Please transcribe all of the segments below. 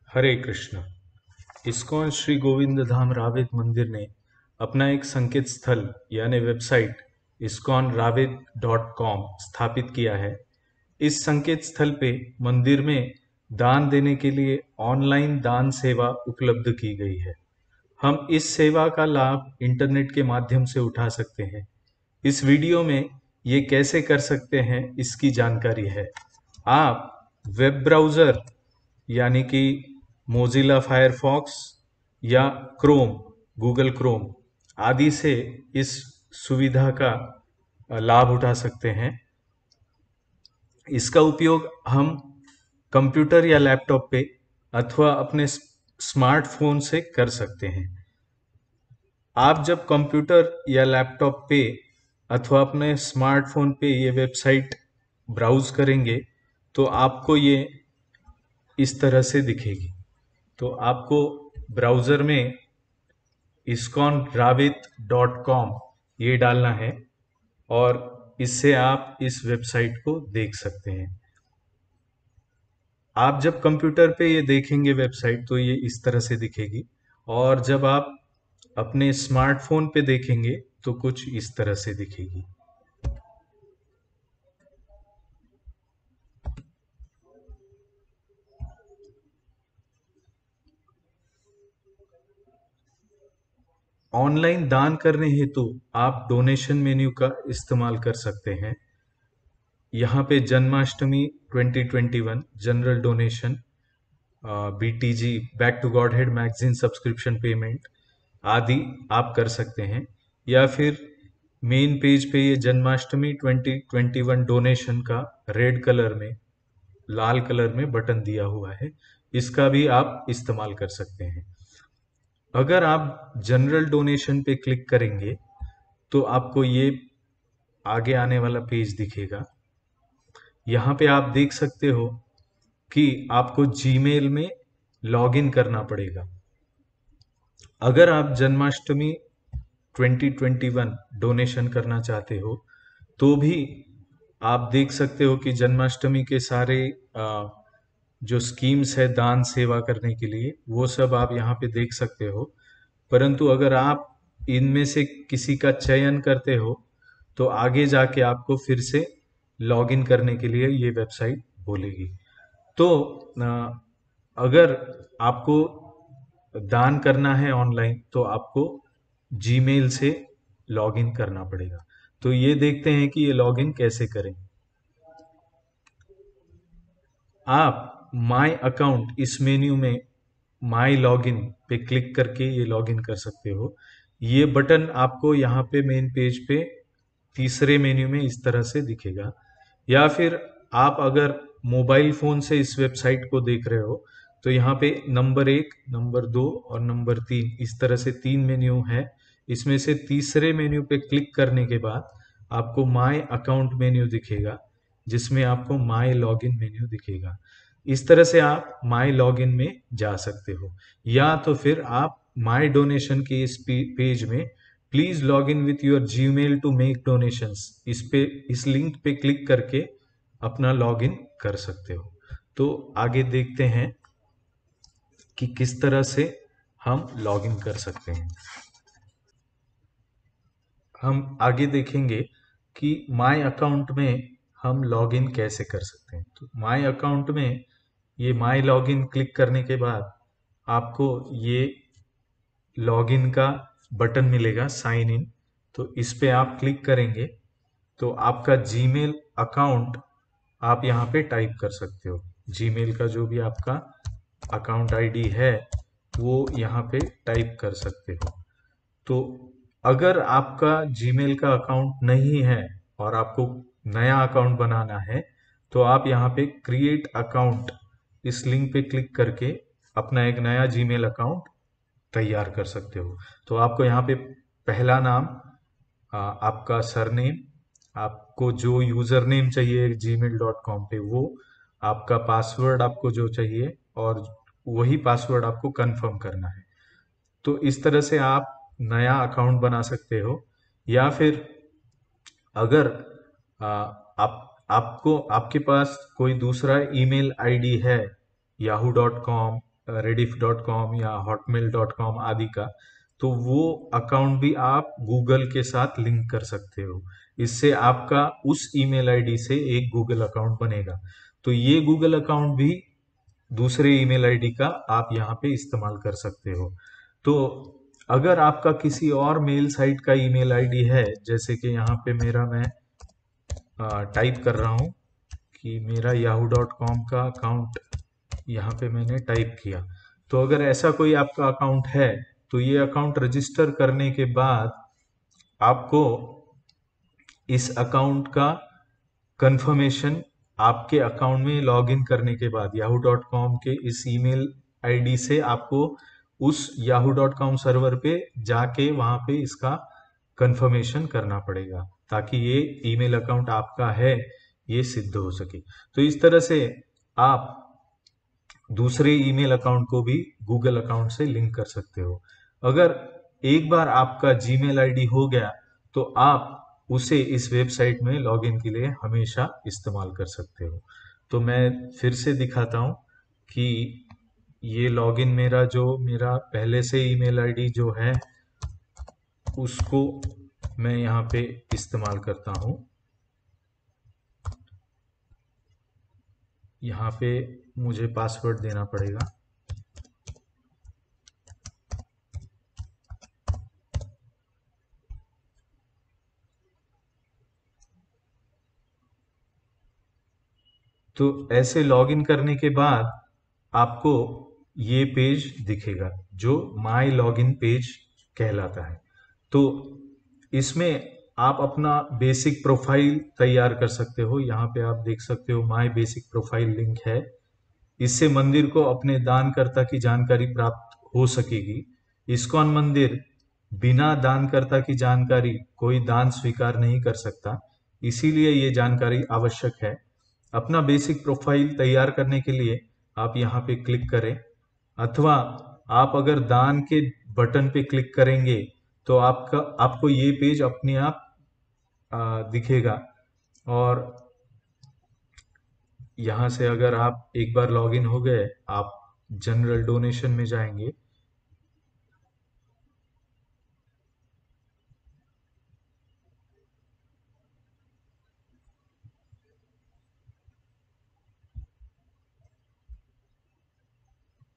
हरे Krishna. ISKCON Shri Govind Dham रावित मंदिर ने अपना एक संकेत स्थल यानी वेबसाइट iskonravit.com स्थापित किया है। इस संकेत स्थल पे मंदिर में दान देने के लिए ऑनलाइन दान सेवा उपलब्ध की गई है। हम इस सेवा का लाभ इंटरनेट के माध्यम से उठा सकते हैं। इस वीडियो में ये कैसे कर सकते हैं इसकी जानकारी है। आप वेब ब्राउज़र यानी कि मोजिला फायरफॉक्स या क्रोम, गूगल क्रोम आदि से इस सुविधा का लाभ उठा सकते हैं। इसका उपयोग हम कंप्यूटर या लैपटॉप पे अथवा अपने स्मार्टफोन से कर सकते हैं। आप जब कंप्यूटर या लैपटॉप पे अथवा अपने स्मार्टफोन पे ये वेबसाइट ब्राउज करेंगे तो आपको ये इस तरह से दिखेगी। तो आपको ब्राउज़र में iskonravit.com ये डालना है और इससे आप इस वेबसाइट को देख सकते हैं। आप जब कंप्यूटर पे ये देखेंगे वेबसाइट तो ये इस तरह से दिखेगी, और जब आप अपने स्मार्टफोन पे देखेंगे तो कुछ इस तरह से दिखेगी। ऑनलाइन दान करने हेतु आप डोनेशन मेन्यू का इस्तेमाल कर सकते हैं। यहाँ पे Janmashtami 2021 general donation, BTG back to Godhead magazine subscription payment आदि आप कर सकते हैं, या फिर मेन पेज पे ये जन्माष्टमी 2021 डोनेशन का रेड कलर में, लाल कलर में बटन दिया हुआ है, इसका भी आप इस्तेमाल कर सकते हैं। अगर आप जनरल डोनेशन पे क्लिक करेंगे तो आपको ये आगे आने वाला पेज दिखेगा। यहाँ पे आप देख सकते हो कि आपको जीमेल में लॉगिन करना पड़ेगा। अगर आप जन्माष्टमी 2021 डोनेशन करना चाहते हो तो भी आप देख सकते हो कि जन्माष्टमी के सारे जो स्कीम्स है दान सेवा करने के लिए वो सब आप यहाँ पे देख सकते हो। परंतु अगर आप इनमें से किसी का चयन करते हो तो आगे जाके आपको फिर से लॉगिन करने के लिए ये वेबसाइट बोलेगी। तो अगर आपको दान करना है ऑनलाइन तो आपको जीमेल से लॉगिन करना पड़ेगा। तो ये देखते हैं कि ये लॉगिन कैसे करें। आप माय अकाउंट इस मेन्यू में माय लॉगिन पे क्लिक करके ये लॉगिन कर सकते हो। ये बटन आपको यहाँ पे मेन पेज पे तीसरे मेन्यू में इस तरह से दिखेगा। या फिर आप अगर मोबाइल फोन से इस वेबसाइट को देख रहे हो तो यहाँ पे नंबर 1, नंबर 2 और नंबर 3 इस तरह से 3 मेन्यू है। इसमें से तीसरे मेन्यू पे क्लिक करने के बाद आपको माय अकाउंट मेन्यू दिखेगा, जिसमें आपको माय लॉगिन मेन्यू दिखेगा। इस तरह से आप माय लॉगिन में जा सकते हो, या तो फिर आप माय डोनेशन के इस पेज में please log in with your Gmail to make donations इस लिंक पे क्लिक करके अपना लॉग इन कर सकते हो। तो आगे देखते हैं कि किस तरह से हम लॉग इन कर सकते हैं। हम आगे देखेंगे कि माय अकाउंट में हम लॉग इन कैसे कर सकते हैं। तो माय अकाउंट में ये माय लॉगिन क्लिक करने के बाद आपको ये लॉगिन का बटन मिलेगा, साइन इन। तो इस पे आप क्लिक करेंगे तो आपका जीमेल अकाउंट आप यहाँ पे टाइप कर सकते हो। जीमेल का जो भी आपका अकाउंट आईडी है वो यहाँ पे टाइप कर सकते हो। तो अगर आपका जीमेल का अकाउंट नहीं है और आपको नया अकाउंट बनाना है तो आप यहाँ पे क्रिएट अकाउंट इस लिंक पे क्लिक करके अपना एक नया जीमेल अकाउंट तैयार कर सकते हो। तो आपको यहाँ पे पहला नाम, आपका सरनेम, आपको जो यूजर नेम चाहिए gmail.com पे वो, आपका पासवर्ड आपको जो चाहिए, और वही पासवर्ड आपको कंफर्म करना है। तो इस तरह से आप नया अकाउंट बना सकते हो। या फिर अगर आपको आपके पास कोई दूसरा ईमेल आईडी है yahoo.com rediff.com या hotmail.com आदि का, तो वो अकाउंट भी आप गूगल के साथ लिंक कर सकते हो। इससे आपका उस ईमेल आईडी से एक गूगल अकाउंट बनेगा। तो ये गूगल अकाउंट भी दूसरे ईमेल आईडी का आप यहाँ पे इस्तेमाल कर सकते हो। तो अगर आपका किसी और मेल साइट का ईमेल आईडी है, जैसे कि यहाँ पे मेरा मैं टाइप कर रहा हूँ कि मेरा yahoo.com का अकाउंट यहाँ पे मैंने टाइप किया। तो अगर ऐसा कोई आपका अकाउंट है, तो ये अकाउंट रजिस्टर करने के बाद आपको इस अकाउंट का कंफर्मेशन आपके अकाउंट में लॉगिन करने के बाद yahoo.com के इस ईमेल आईडी से आपको उस yahoo.com सर्वर पे जाके वहां पे इसका कंफर्मेशन करना पड़ेगा, ताकि ये ईमेल अकाउंट आपका है ये सिद्ध हो सके। तो इस तरह से आप दूसरे ईमेल अकाउंट को भी गूगल अकाउंट से लिंक कर सकते हो। अगर एक बार आपका जीमेल आईडी हो गया, तो आप उसे इस वेबसाइट में लॉगिन के लिए हमेशा इस्तेमाल कर सकते हो। तो मैं फिर से दिखाता हूँ कि ये लॉगिन मेरा पहले से ईमेल आईडी जो है उसको मैं यहाँ पे इस्तेमाल करता हूँ। यहाँ पे मुझे पासवर्ड देना पड़ेगा। तो ऐसे लॉगिन करने के बाद आपको ये पेज दिखेगा जो माय लॉगिन पेज कहलाता है। तो इसमें आप अपना बेसिक प्रोफाइल तैयार कर सकते हो। यहाँ पे आप देख सकते हो माय बेसिक प्रोफाइल लिंक है। इससे मंदिर को अपने दानकर्ता की जानकारी प्राप्त हो सकेगी। इस्कॉन मंदिर बिना दानकर्ता की जानकारी कोई दान स्वीकार नहीं कर सकता, इसीलिए ये जानकारी आवश्यक है। अपना बेसिक प्रोफाइल तैयार करने के लिए आप यहाँ पे क्लिक करें, अथवा आप अगर दान के बटन पे क्लिक करेंगे तो आपको ये पेज अपने आप दिखेगा। और यहाँ से अगर आप एक बार लॉगिन हो गए, आप जनरल डोनेशन में जाएंगे।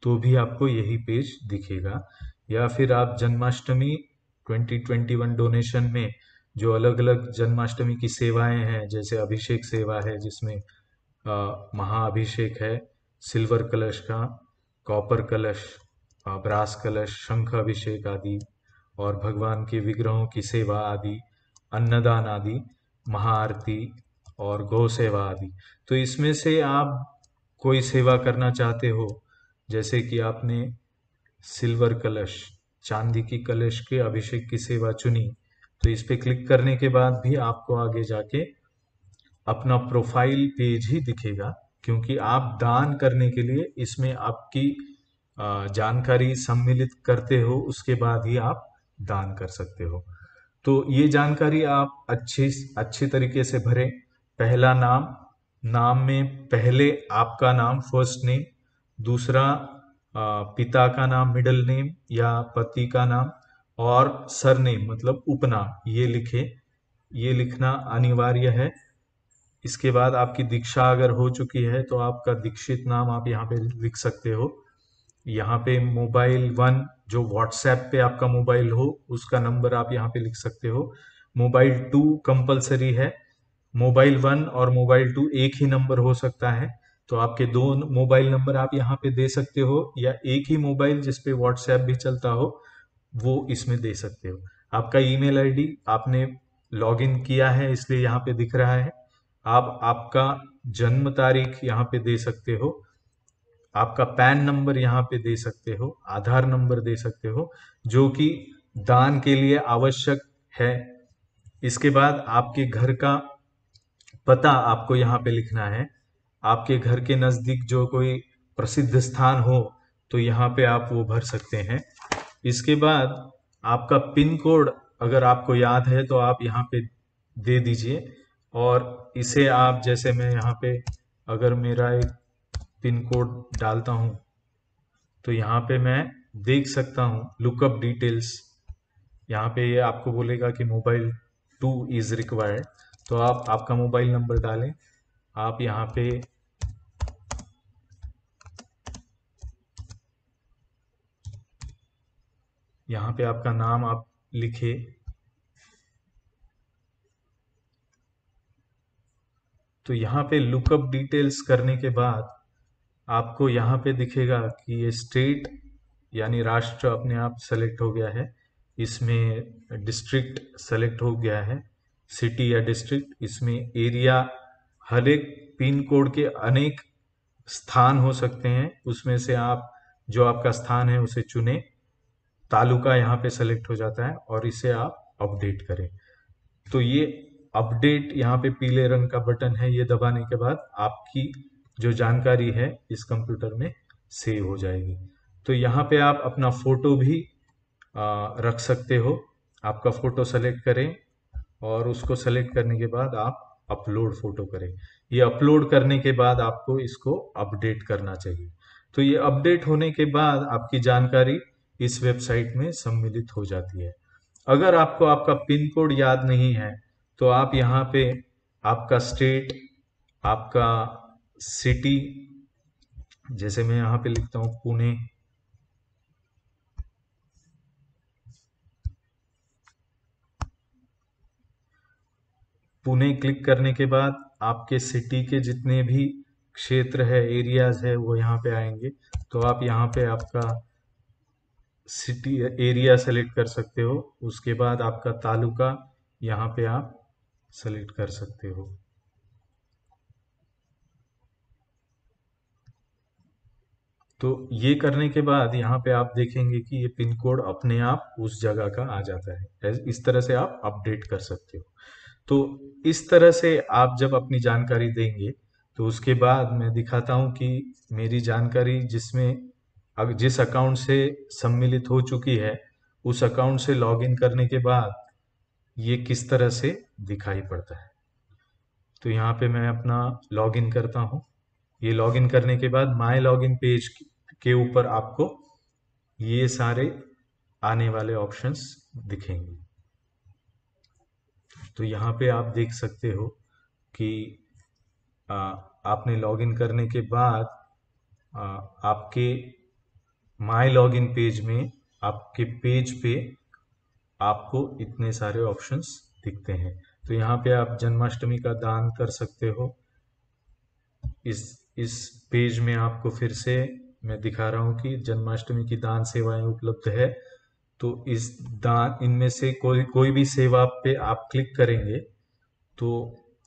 तो भी आपको यही पेज दिखेगा। या फिर आप जन्माष्टमी 2021 डोनेशन में जो अलग अलग जन्माष्टमी की सेवाएं हैं, जैसे अभिषेक सेवा है जिसमें महाअभिषेक है, सिल्वर कलश का, कॉपर कलश, ब्रास कलश, शंख अभिषेक आदि, और भगवान के विग्रहों की सेवा आदि, अन्नदान आदि, महाआरती और गौ सेवा आदि। तो इसमें से आप कोई सेवा करना चाहते हो, जैसे कि आपने सिल्वर कलश, चांदी की कलश के अभिषेक की सेवा चुनी, तो इस पे क्लिक करने के बाद भी आपको आगे जाके अपना प्रोफाइल पेज ही दिखेगा, क्योंकि आप दान करने के लिए इसमें आपकी जानकारी सम्मिलित करते हो, उसके बाद ही आप दान कर सकते हो। तो ये जानकारी आप अच्छी तरीके से भरें। पहला नाम, नाम में पहले आपका नाम फर्स्ट नेम, दूसरा पिता का नाम मिडिल नेम या पति का नाम, और सरनेम मतलब उपनाम ये लिखे, ये लिखना अनिवार्य है। इसके बाद आपकी दीक्षा अगर हो चुकी है तो आपका दीक्षित नाम आप यहाँ पे लिख सकते हो। यहाँ पे मोबाइल 1 जो व्हाट्सएप पे आपका मोबाइल हो उसका नंबर आप यहाँ पे लिख सकते हो। मोबाइल 2 कंपलसरी है। मोबाइल 1 और मोबाइल 2 एक ही नंबर हो सकता है, तो आपके दो मोबाइल नंबर आप यहाँ पे दे सकते हो, या एक ही मोबाइल जिसपे व्हाट्सएप भी चलता हो वो इसमें दे सकते हो। आपका ईमेल आईडी आपने लॉगिन किया है इसलिए यहाँ पे दिख रहा है। आप आपका जन्म तारीख यहाँ पे दे सकते हो, आपका पैन नंबर यहाँ पे दे सकते हो, आधार नंबर दे सकते हो, जो कि दान के लिए आवश्यक है। इसके बाद आपके घर का पता आपको यहाँ पे लिखना है। आपके घर के नजदीक जो कोई प्रसिद्ध स्थान हो तो यहाँ पे आप वो भर सकते हैं। इसके बाद आपका पिन कोड अगर आपको याद है तो आप यहाँ पे दे दीजिए, और इसे आप, जैसे मैं यहाँ पे अगर मेरा एक पिन कोड डालता हूँ तो यहाँ पे मैं देख सकता हूँ लुकअप डिटेल्स। यहाँ पे ये आपको बोलेगा कि मोबाइल 2 इज रिक्वायर्ड, तो आप आपका मोबाइल नंबर डालें। आप यहाँ पे आपका नाम आप लिखे। तो यहाँ पे लुकअप डिटेल्स करने के बाद आपको यहाँ पे दिखेगा कि ये स्टेट यानी राष्ट्र अपने आप सेलेक्ट हो गया है, इसमें डिस्ट्रिक्ट सेलेक्ट हो गया है, सिटी या डिस्ट्रिक्ट, इसमें एरिया, हर एक पिन कोड के अनेक स्थान हो सकते हैं, उसमें से आप जो आपका स्थान है उसे चुने। तालुका यहाँ पे सेलेक्ट हो जाता है और इसे आप अपडेट करें। तो ये अपडेट यहाँ पे पीले रंग का बटन है, ये दबाने के बाद आपकी जो जानकारी है इस कंप्यूटर में सेव हो जाएगी। तो यहाँ पे आप अपना फोटो भी रख सकते हो। आपका फोटो सेलेक्ट करें और उसको सेलेक्ट करने के बाद आप अपलोड फोटो करें। ये अपलोड करने के बाद आपको इसको अपडेट करना चाहिए। तो ये अपडेट होने के बाद आपकी जानकारी इस वेबसाइट में सम्मिलित हो जाती है। अगर आपको आपका पिन कोड याद नहीं है तो आप यहाँ पे आपका स्टेट, आपका सिटी, जैसे मैं यहाँ पे लिखता हूँ पुणे, पुणे क्लिक करने के बाद आपके सिटी के जितने भी क्षेत्र है, एरियाज है, वो यहाँ पे आएंगे। तो आप यहाँ पे आपका सिटी एरिया सेलेक्ट कर सकते हो। उसके बाद आपका तालुका यहाँ पे आप सेलेक्ट कर सकते हो। तो ये करने के बाद यहाँ पे आप देखेंगे कि ये पिन कोड अपने आप उस जगह का आ जाता है। इस तरह से आप अपडेट कर सकते हो। तो इस तरह से आप जब अपनी जानकारी देंगे तो उसके बाद मैं दिखाता हूँ कि मेरी जानकारी जिस अकाउंट से सम्मिलित हो चुकी है, उस अकाउंट से लॉगिन करने के बाद ये किस तरह से दिखाई पड़ता है। तो यहाँ पे मैं अपना लॉगिन करता हूँ। ये लॉगिन करने के बाद माय लॉगिन पेज के ऊपर आपको ये सारे आने वाले ऑप्शंस दिखेंगे। तो यहाँ पे आप देख सकते हो कि आपने लॉगिन करने के बाद आ, आपके माय लॉगिन पेज में, आपके पेज पे आपको इतने सारे ऑप्शंस दिखते हैं। तो यहाँ पे आप जन्माष्टमी का दान कर सकते हो। इस इस पेज में आपको फिर से मैं दिखा रहा हूँ कि जन्माष्टमी की दान सेवाएं उपलब्ध है। तो इस दान इनमें से कोई कोई भी सेवा पे आप क्लिक करेंगे तो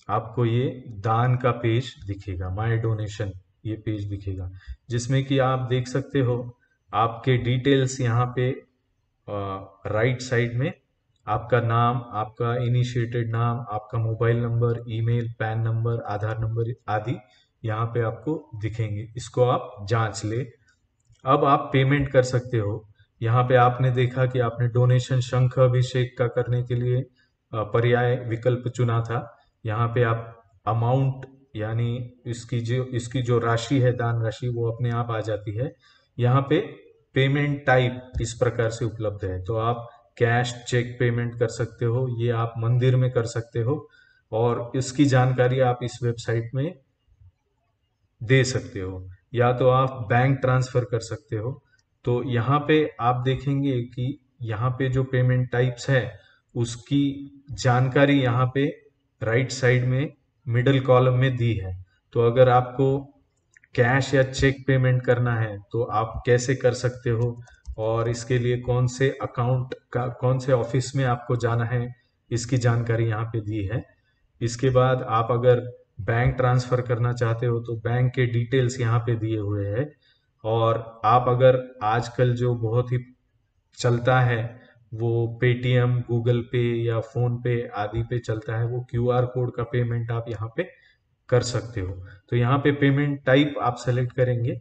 आपको ये दान का पेज दिखेगा, माय डोनेशन ये पेज दिखेगा, जिसमें कि आप देख सकते हो आपके डिटेल्स यहाँ पे राइट साइड में आपका नाम, आपका इनिशिएटेड नाम, आपका mobile number, email, PAN number, Aadhaar number आदि यहाँ पे आपको दिखेंगे। इसको आप जांच ले। अब आप पेमेंट कर सकते हो। यहाँ पे आपने देखा कि आपने डोनेशन शंख अभिषेक का करने के लिए पर्याय विकल्प चुना था। यहाँ पे आप अमाउंट यानी इसकी जो राशि है, दान राशि, वो अपने आप आ जाती है। यहाँ पे पेमेंट टाइप इस प्रकार से उपलब्ध है। तो आप कैश, चेक पेमेंट कर सकते हो, ये आप मंदिर में कर सकते हो, और इसकी जानकारी आप इस वेबसाइट में दे सकते हो, या तो आप बैंक ट्रांसफर कर सकते हो। तो यहाँ पे आप देखेंगे कि यहाँ पे जो पेमेंट टाइप्स है उसकी जानकारी यहाँ पे राइट साइड में मिडल कॉलम में दी है। तो अगर आपको कैश या चेक पेमेंट करना है तो आप कैसे कर सकते हो, और इसके लिए कौन से अकाउंट का, कौन से ऑफिस में आपको जाना है, इसकी जानकारी यहाँ पे दी है। इसके बाद आप अगर बैंक ट्रांसफर करना चाहते हो तो बैंक के डिटेल्स यहाँ पे दिए हुए हैं। और आप अगर आजकल जो बहुत ही चलता है वो पेटीएम, गूगल पे या फोन पे आदि पे चलता है, वो क्यूआर कोड का पेमेंट आप यहाँ पे कर सकते हो। तो यहाँ पे पेमेंट टाइप आप सेलेक्ट करेंगे।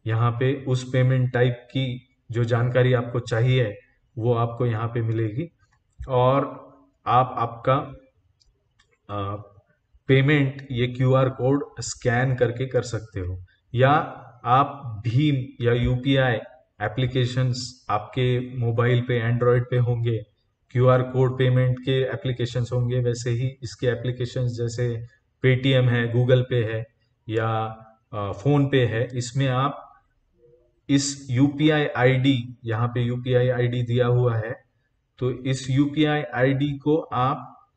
यहाँ पे उस पेमेंट टाइप की जो जानकारी आपको चाहिए वो आपको यहाँ पे मिलेगी, और आप आपका पेमेंट ये क्यूआर कोड स्कैन करके कर सकते हो, या आप भीम या यूपीआई एप्लीकेशंस आपके मोबाइल पे एंड्रॉयड पे होंगे, क्यूआर कोड पेमेंट के एप्लीकेशंस होंगे, वैसे ही इसके एप्लीकेशंस जैसे पेटीएम है, गूगल पे है या फोन पे है, इसमें आप इस यूपीआई आईडी, यहाँ पे यूपीआई आईडी दिया हुआ है, तो इस यूपीआई आईडी को आप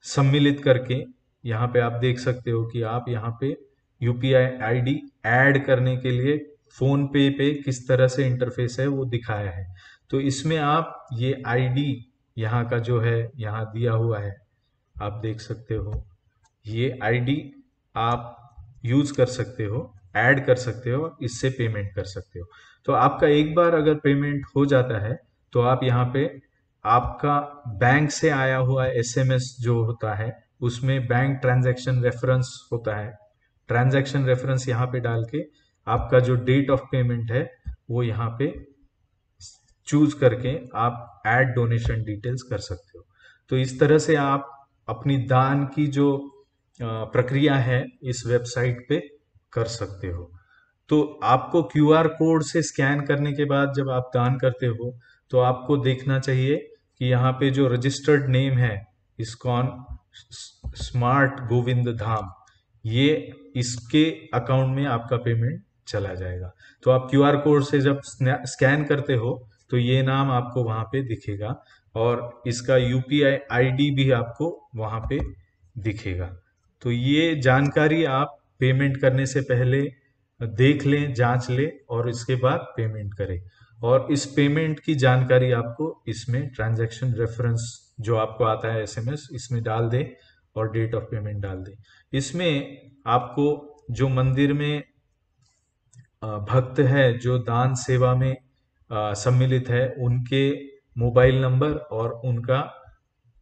सम्मिलित करके यहाँ पे आप देख सकते हो कि आप यहाँ पे यूपीआई आईडी ऐड करने के लिए फोन पे किस तरह से इंटरफेस है वो दिखाया है। तो इसमें आप ये आईडी यहाँ का जो है यहाँ दिया हुआ है, आप देख सकते हो, ये आईडी आप यूज कर सकते हो, ऐड कर सकते हो, इससे पेमेंट कर सकते हो। तो आपका एक बार अगर पेमेंट हो जाता है तो आप यहाँ पे आपका बैंक से आया हुआ एसएमएस जो होता है उसमें बैंक ट्रांजैक्शन रेफरेंस होता है, ट्रांजैक्शन रेफरेंस यहाँ पे डाल के आपका जो डेट ऑफ पेमेंट है वो यहाँ पे चूज करके आप ऐड डोनेशन डिटेल्स कर सकते हो। तो इस तरह से आप अपनी दान की जो प्रक्रिया है इस वेबसाइट पे कर सकते हो। तो आपको क्यूआर कोड से स्कैन करने के बाद जब आप दान करते हो तो आपको देखना चाहिए कि यहाँ पे जो रजिस्टर्ड नेम है इस्कॉन स्मार्ट गोविंद धाम, ये इसके अकाउंट में आपका पेमेंट चला जाएगा। तो आप क्यूआर कोड से जब स्कैन करते हो तो ये नाम आपको वहां पे दिखेगा और इसका यूपीआई आईडी भी आपको वहां पे दिखेगा। तो ये जानकारी आप पेमेंट करने से पहले देख लें, जांच लें और इसके बाद पेमेंट करें। और इस पेमेंट की जानकारी आपको इसमें ट्रांजैक्शन रेफरेंस जो आपको आता है एसएमएस, इसमें डाल दें और डेट ऑफ पेमेंट डाल दें। इसमें आपको जो मंदिर में भक्त है जो दान सेवा में सम्मिलित है उनके मोबाइल नंबर और उनका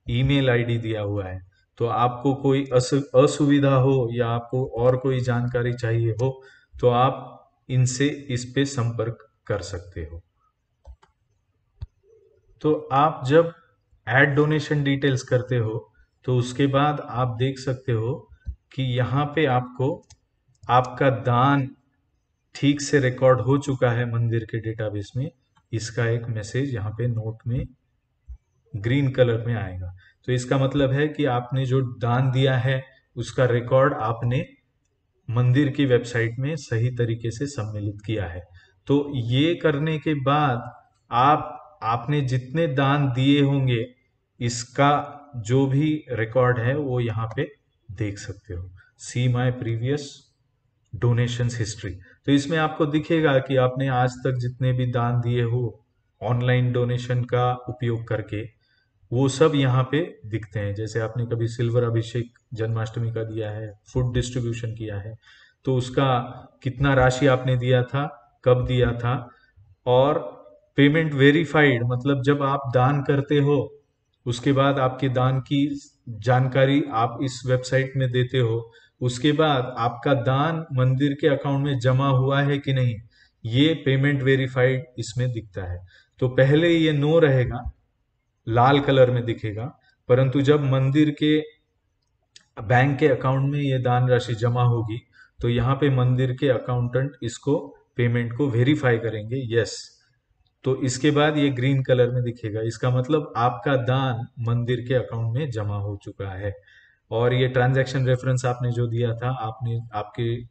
ईमेल आईडी दिया हुआ है। तो आपको कोई असुविधा हो या आपको और कोई जानकारी चाहिए हो तो आप इनसे इस पे संपर्क कर सकते हो। तो आप जब ऐड डोनेशन डिटेल्स करते हो तो उसके बाद आप देख सकते हो कि यहाँ पे आपको आपका दान ठीक से रिकॉर्ड हो चुका है मंदिर के डेटाबेस में, इसका एक मैसेज यहाँ पे नोट में ग्रीन कलर में आएगा। तो इसका मतलब है कि आपने जो दान दिया है उसका रिकॉर्ड आपने मंदिर की वेबसाइट में सही तरीके से सम्मिलित किया है। तो ये करने के बाद आपने जितने दान दिए होंगे इसका जो भी रिकॉर्ड है वो यहाँ पे देख सकते हो, सी माई प्रीवियस डोनेशंस हिस्ट्री। तो इसमें आपको दिखेगा कि आपने आज तक जितने भी दान दिए हो ऑनलाइन डोनेशन का उपयोग करके, वो सब यहाँ पे दिखते हैं। जैसे आपने कभी सिल्वर अभिषेक जन्माष्टमी का दिया है, फूड डिस्ट्रीब्यूशन किया है, तो उसका कितना राशि आपने दिया था, कब दिया था, और पेमेंट वेरीफाइड मतलब जब आप दान करते हो उसके बाद आपके दान की जानकारी आप इस वेबसाइट में देते हो, उसके बाद आपका दान मंदिर के अकाउंट में जमा हुआ है कि नहीं, ये पेमेंट वेरीफाइड इसमें दिखता है। तो पहले ये नो रहेगा, लाल कलर में दिखेगा, परंतु जब मंदिर के बैंक के अकाउंट में ये दान राशि जमा होगी तो यहाँ पे मंदिर के अकाउंटेंट इसको पेमेंट को वेरीफाई करेंगे, यस, तो इसके बाद ये ग्रीन कलर में दिखेगा। इसका मतलब आपका दान मंदिर के अकाउंट में जमा हो चुका है। और ये ट्रांजैक्शन रेफरेंस आपने जो दिया था, आपने आपके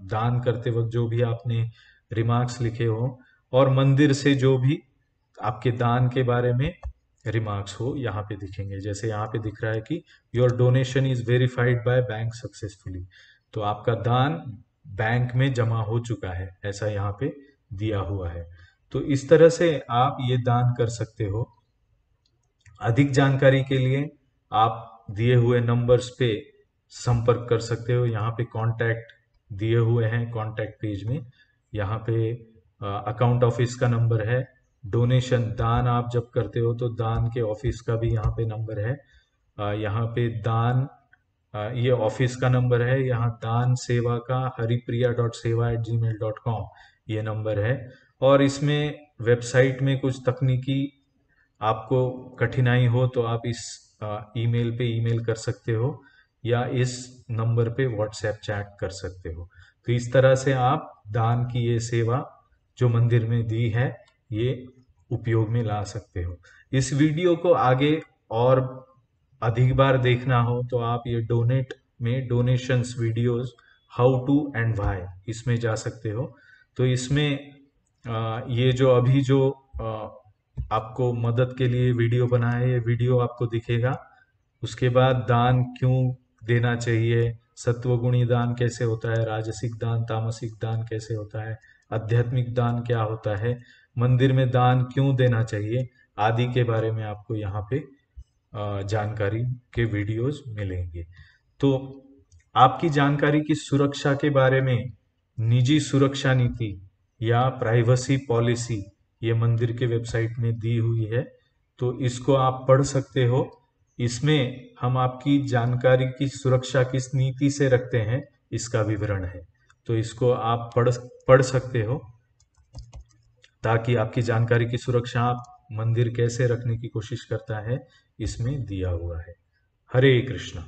दान करते वक्त जो भी आपने रिमार्क्स लिखे हो और मंदिर से जो भी आपके दान के बारे में रिमार्क्स हो यहाँ पे दिखेंगे। जैसे यहाँ पे दिख रहा है कि your donation is verified by bank successfully, तो आपका दान बैंक में जमा हो चुका है, ऐसा यहाँ पे दिया हुआ है। तो इस तरह से आप ये दान कर सकते हो। अधिक जानकारी के लिए आप दिए हुए नंबर्स पे संपर्क कर सकते हो। यहाँ पे कांटेक्ट दिए हुए हैं, कांटेक्ट पेज में यहाँ पे अकाउंट ऑफिस का नंबर है, डोनेशन दान आप जब करते हो तो दान के ऑफिस का भी यहाँ पे नंबर है, यहाँ पे दान ये ऑफिस का नंबर है, यहाँ दान सेवा का haripriya.seva@gmail.com ये नंबर है। और इसमें वेबसाइट में कुछ तकनीकी आपको कठिनाई हो तो आप इस ईमेल पे ईमेल कर सकते हो या इस नंबर पे व्हाट्सएप चैट कर सकते हो। तो इस तरह से आप दान की ये सेवा जो मंदिर में दी है ये उपयोग में ला सकते हो। इस वीडियो को आगे और अधिक बार देखना हो तो आप ये डोनेट में donations videos how to and why इसमें जा सकते हो। तो इसमें ये जो अभी जो आपको मदद के लिए वीडियो बना है, ये वीडियो आपको दिखेगा। उसके बाद दान क्यों देना चाहिए, सत्वगुणी दान कैसे होता है, राजसिक दान तामसिक दान कैसे होता है, आध्यात्मिक दान क्या होता है, मंदिर में दान क्यों देना चाहिए आदि के बारे में आपको यहाँ पे जानकारी के वीडियोस मिलेंगे। तो आपकी जानकारी की सुरक्षा के बारे में निजी सुरक्षा नीति या प्राइवेसी पॉलिसी ये मंदिर के वेबसाइट में दी हुई है, तो इसको आप पढ़ सकते हो। इसमें हम आपकी जानकारी की सुरक्षा किस नीति से रखते हैं इसका विवरण है, तो इसको आप पढ़ सकते हो ताकि आपकी जानकारी की सुरक्षा आप मंदिर कैसे रखने की कोशिश करता है इसमें दिया हुआ है। हरे कृष्णा।